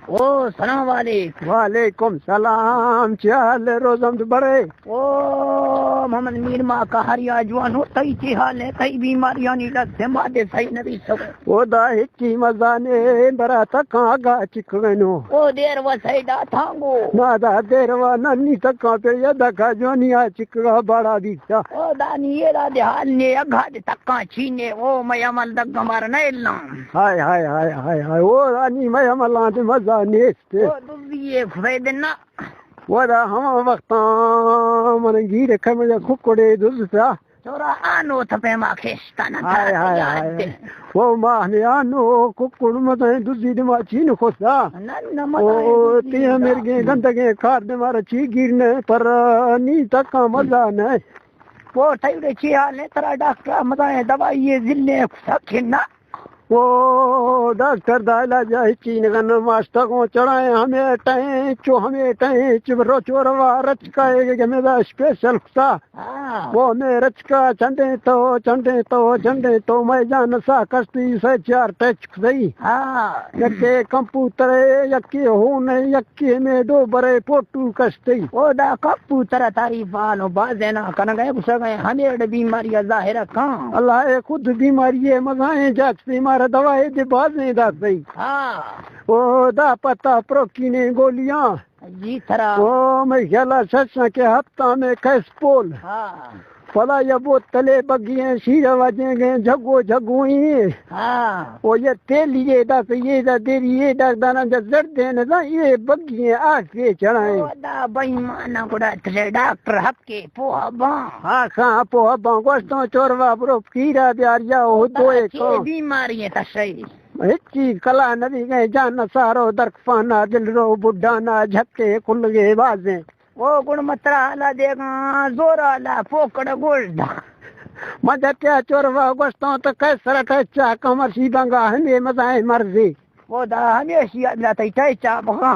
ओ सलाम वालेकुम। वालेकुम सलाम। क्या हाल है रोजम बड़े? ओ मोहम्मद मीर माँ का हरिया जवान हो तई की हाल है तई बीमारियां नहीं लगते मादे सही नबी सब ओ दा हिची मजा ने बरा तक आगा चिकनो ओ देर व सही दा थांगो ना दा देर व नन्नी तक पे या दका जोनिया चिकगा बड़ा दिखता ओ दानी ये दा हाल ने अघा दे तक्का छीने ओ मैं अमल दग मार न इल्ला हाय हाय हाय हाय हाय ओ रानी मैं अमला दे मजा नेस्ते ओ दुबिये खुदे देना वदा हम वक्ता मन गिरे खमे खुकड़े दुसरा चोरा आनो थपे मा खेस्ता न हाय हाय हाय वो माने आनो कुकुड़ मत दुसी दे मा चीन खोसा न ओ ते मेरे गे गंदगे खार दे मारा ची गिरने पर नी तक मजा न वो ठैरे छी हाल है तरा डॉक्टर मदाए दवाई ये जिले सब ना वो डॉक्टर दाला जाए चीन गन मास्टर को चढ़ाए हमें चिबरो चोरवा रच का मेरा स्पेशल सा वो मैं रच का चंडे तो मैं जान सा कश्ती से चार टच सही यके कंप्यूटर यके हो नहीं यके में दो बड़े पोटू कश्ती ओ दा कंप्यूटर तारीफ वालो बाजेना कन गए कुछ गए हमें बीमारियां जाहिर का अल्लाह खुद बीमारी है मगाए जागती मारा दवाई दे बाद नहीं दाग गई ओ दा पता प्रोकीने गोलियां जी थरा ओ मैं गला सच के हफ्ता में कैस पोल फला ये बोतले बगिए शीरे वाजे गए जगो ही ओ ये तेल ये दा देरी ये दा दाना जड़ देने दा ये बगिए आके चढ़ाए ओ दा बेईमाना कोड़ा थे डॉक्टर हपके पोहबा हां पोहबा गोस्तो चोरवा प्रो कीरा बियारिया हो तो एक बीमारी है तसई हिची कला नदी गए जान सारो दरफाना दिल रो बुढ़ा ना झपके खुल गए बाजे ओ गुण मतरा ला देगा जोरा ला पोकड़ गोल्डा मजा क्या चोरवा गोस्तो तो कैसर टचा कमर सी बंगा हमें मजाए मर्जी वो दा हमेशा ला तई चा बगा